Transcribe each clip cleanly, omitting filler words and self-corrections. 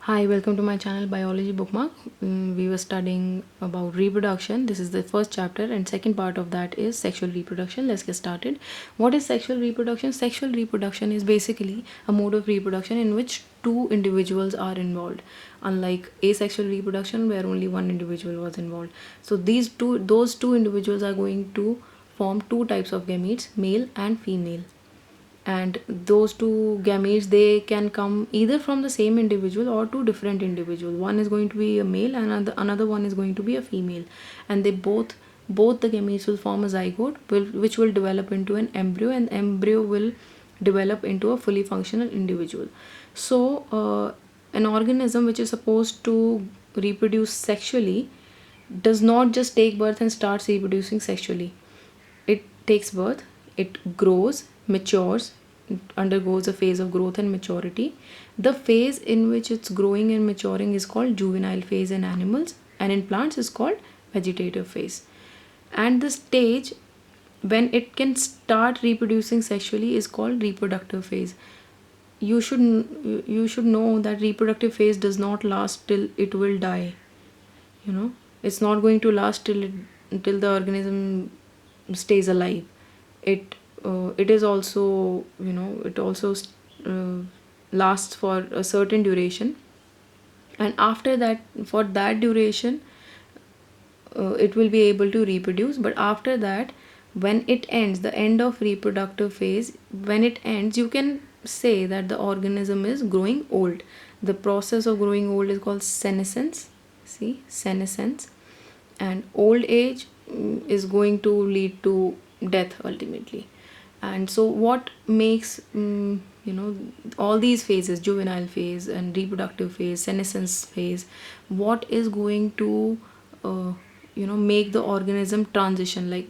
Hi, welcome to my channel Biology Bookmark. We were studying about reproduction. This is the first chapter, and second part of that is sexual reproduction. Let's get started. What is sexual reproduction? Sexual reproduction is basically a mode of reproduction in which two individuals are involved, unlike asexual reproduction where only one individual was involved. So those two individuals are going to form two types of gametes, male and female, and those two gametes, they can come either from the same individual or two different individuals. One is going to be a male and another one is going to be a female, and they both the gametes will form a zygote, which will develop into an embryo, and embryo will develop into a fully functional individual. So an organism which is supposed to reproduce sexually does not just take birth and starts reproducing sexually. It takes birth, it grows, matures, undergoes a phase of growth and maturity. The phase in which it's growing and maturing is called juvenile phase in animals, and in plants is called vegetative phase. And the stage when it can start reproducing sexually is called reproductive phase. You should know that reproductive phase does not last till it will die. It's not going to last till the organism stays alive. It is also, it also uh, lasts for a certain duration, and after that, for that duration, it will be able to reproduce. But after that, when it ends, the end of reproductive phase, when it ends, you can say that the organism is growing old. The process of growing old is called senescence. See, senescence. And old age is going to lead to death ultimately. And so what makes all these phases, juvenile phase and reproductive phase, senescence phase, what is going to make the organism transition, like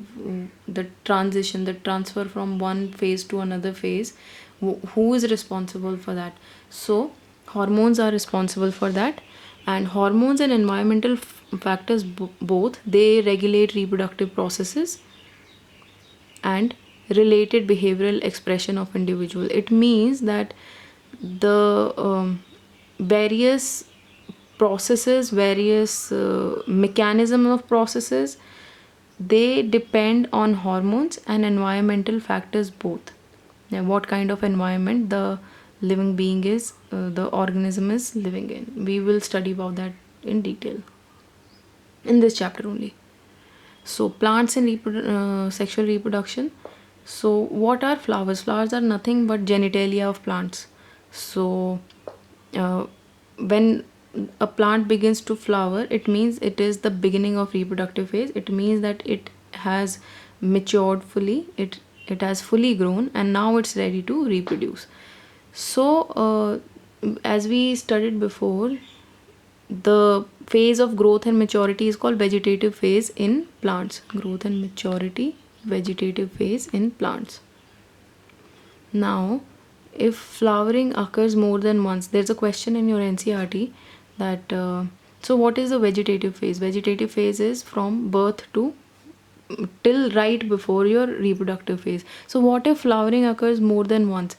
the transfer from one phase to another phase, who is responsible for that? So hormones are responsible for that, and hormones and environmental factors, both, they regulate reproductive processes and related behavioral expression of individual. It means that the various processes, various mechanism of processes, they depend on hormones and environmental factors both. Now, what kind of environment the living being is, the organism is living in, we will study about that in detail in this chapter only. So plants and sexual reproduction. So what are flowers? Flowers are nothing but genitalia of plants. So when a plant begins to flower, it means it is the beginning of reproductive phase. It means that it has matured fully, it has fully grown, and now it's ready to reproduce. So as we studied before, the phase of growth and maturity is called vegetative phase in plants. Growth and maturity, vegetative phase in plants. Now, if flowering occurs more than once, there's a question in your NCERT that so what is the vegetative phase? Vegetative phase is from birth to till right before your reproductive phase. So what if flowering occurs more than once?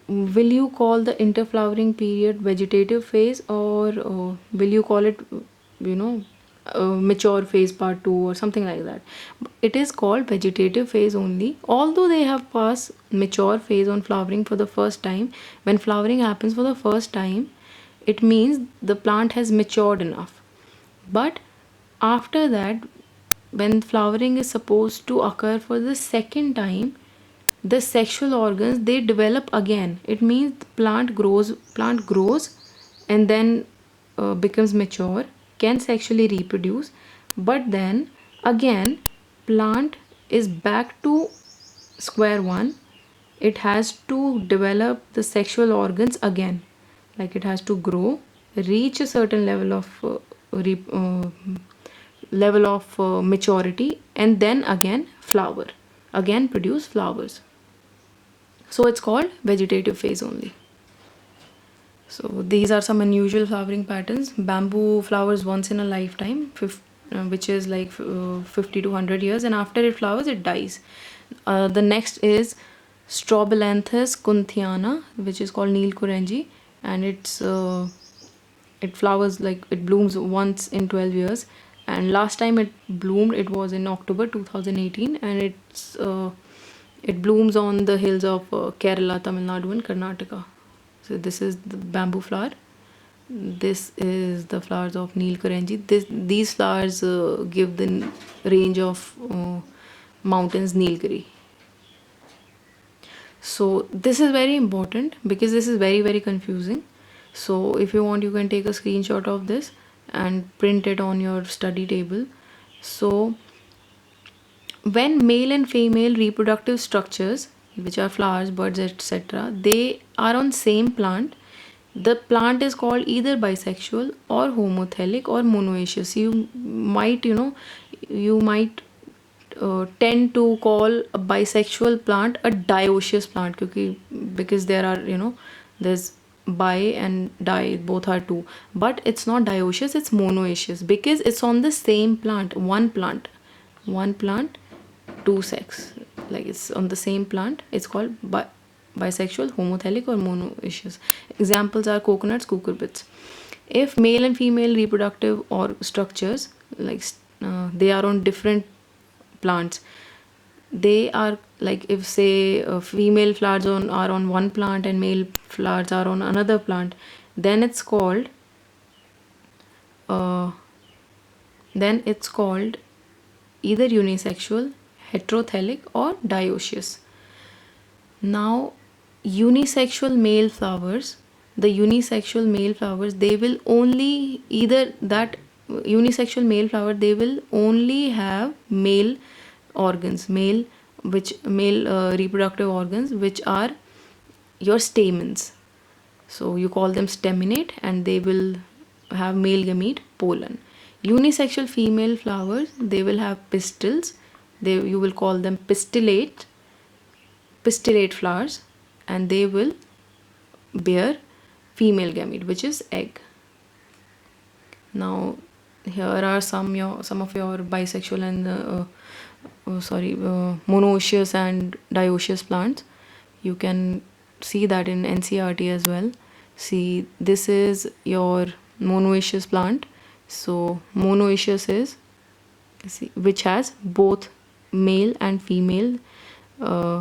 Will you call the interflowering period vegetative phase, or will you call it mature phase part 2 or something like that? It is called vegetative phase only, although they have passed mature phase on flowering for the first time. When flowering happens for the first time, it means the plant has matured enough. But after that, when flowering is supposed to occur for the second time, the sexual organs, they develop again. It means the plant grows and then becomes mature, can sexually reproduce, but then again plant is back to square one. It has to develop the sexual organs again, like it has to grow, reach a certain level of maturity, and then again flower, again produce flowers. So it's called vegetative phase only. So these are some unusual flowering patterns. Bamboo flowers once in a lifetime, which is like 50 to 100 years, and after it flowers, it dies. The next is Strobilanthus kunthiana, which is called Neil Kurenji, and it's it flowers, like it blooms once in 12 years, and last time it bloomed, it was in October 2018, and it blooms on the hills of Kerala, Tamil Nadu and Karnataka. So this is the bamboo flower. This is the flowers of Nilkaranji. These flowers give the range of mountains Nilgiri. So this is very important because this is very, very confusing. So if you want, you can take a screenshot of this and print it on your study table. So when male and female reproductive structures, which are flowers, birds, etc., they are on same plant, the plant is called either bisexual or homothelic or monoecious. You might tend to call a bisexual plant a dioecious plant, because there are, there's bi and di, both are two, but it's not dioecious, it's monoecious because it's on the same plant, one plant, two sex, like it's on the same plant. It's called bisexual, homothelic or monoecious. Examples are coconuts, cucurbits. If male and female reproductive or structures, like they are on different plants, they are like, if say female flowers are on one plant and male flowers are on another plant, then it's called either unisexual, heterothelic or dioecious. Now unisexual male flowers, they will only either that unisexual male flower, they will only have male organs, male reproductive organs, which are your stamens. So you call them staminate, and they will have male gamete, pollen. Unisexual female flowers, they will have pistils. You will call them pistillate flowers, and they will bear female gamete, which is egg. Now here are some of your bisexual and monoecious and dioecious plants. You can see that in NCERT as well. See, this is your monoecious plant. So monoecious is, which has both male and female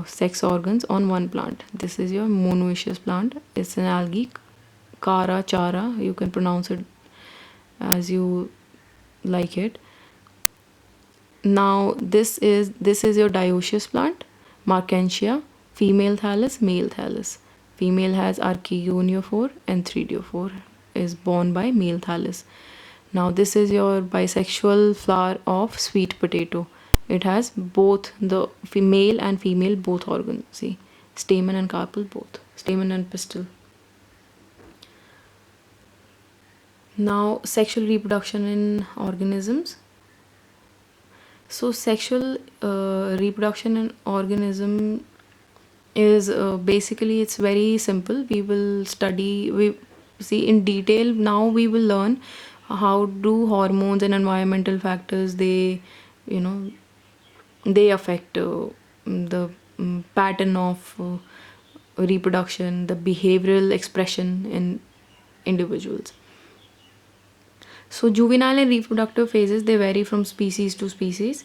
sex organs on one plant. This is your monoecious plant. It's an algae, Cara chara, you can pronounce it as you like it. Now this is your dioecious plant, Markentia, female thallus, male thallus. Female has archegoniophore and thridiophore, is borne by male thallus. Now this is your bisexual flower of sweet potato. It has both the male and female both organs. See, stamen and carpel both, stamen and pistil. Now sexual reproduction in organisms. So sexual reproduction in organism is basically, it's very simple. We see in detail. Now we will learn how do hormones and environmental factors, they affect the pattern of reproduction, the behavioral expression in individuals. So juvenile and reproductive phases, they vary from species to species.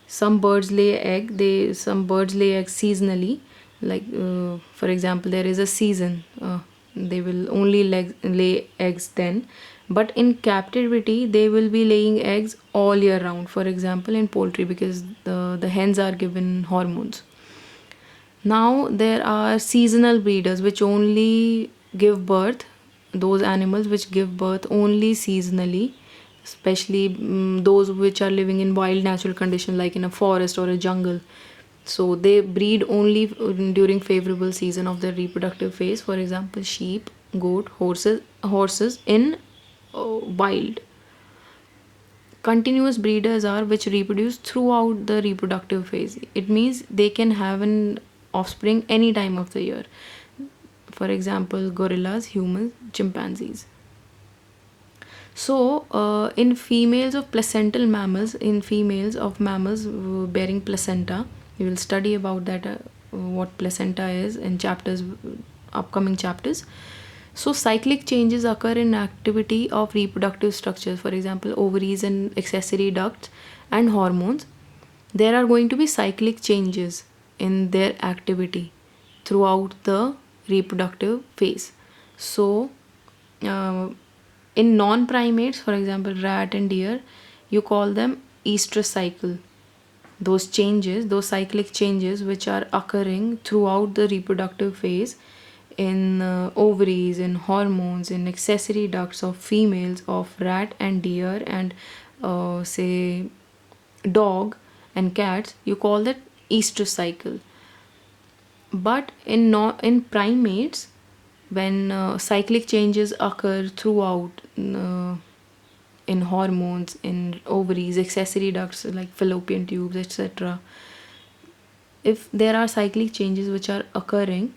Some birds lay eggs seasonally. Like for example, there is a season, they will only lay eggs then. But in captivity, they will be laying eggs all year round. For example, in poultry, because the hens are given hormones. Now there are seasonal breeders which only give birth, those animals which give birth only seasonally, especially those which are living in wild natural condition, like in a forest or a jungle. So they breed only during favorable season of their reproductive phase. For example, sheep, goat, horses in wild. Continuous breeders are which reproduce throughout the reproductive phase. It means they can have an offspring any time of the year. For example, gorillas, humans, chimpanzees. So in females of placental mammals, bearing placenta, we will study about that, what placenta is in upcoming chapters. So cyclic changes occur in activity of reproductive structures, for example, ovaries and accessory ducts and hormones. There are going to be cyclic changes in their activity throughout the reproductive phase. So, uh, in non primates, for example, rat and deer, you call them estrous cycle. Those changes, those cyclic changes which are occurring throughout the reproductive phase in ovaries, in hormones, in accessory ducts of females of rat and deer and say dog and cats, you call that estrous cycle. But in primates, when cyclic changes occur throughout in hormones, in ovaries, accessory ducts like fallopian tubes, etc., if there are cyclic changes which are occurring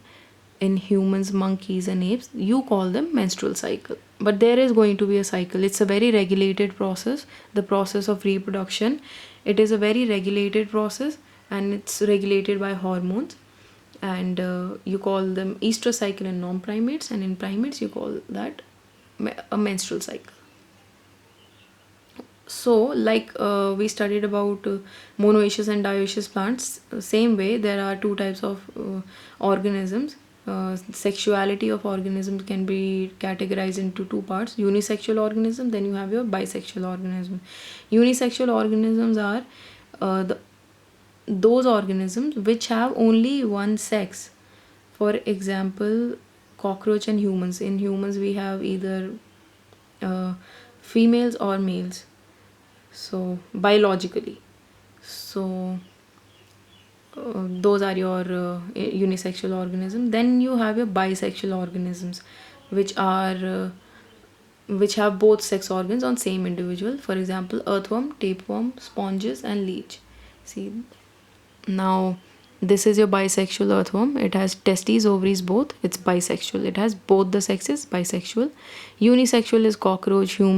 in humans, monkeys, and apes, you call them menstrual cycle. But there is going to be a cycle. It's a very regulated process, the process of reproduction. It is a very regulated process and it's regulated by hormones. And you call them estrous cycle in non primates, and in primates, you call that a menstrual cycle. So like we studied about monoecious and dioecious plants, same way there are two types of organisms. Sexuality of organisms can be categorized into two parts: unisexual organism, then you have your bisexual organism. Unisexual organisms are those organisms which have only one sex. For example, cockroach and humans. In humans we have either females or males, so biologically. So those are your unisexual organisms. Then you have your bisexual organisms, which are which have both sex organs on same individual. For example, earthworm, tapeworm, sponges, and leech. See, now this is your bisexual earthworm. It has testes, ovaries, both. It's bisexual. It has both the sexes, bisexual. Unisexual is cockroach, human.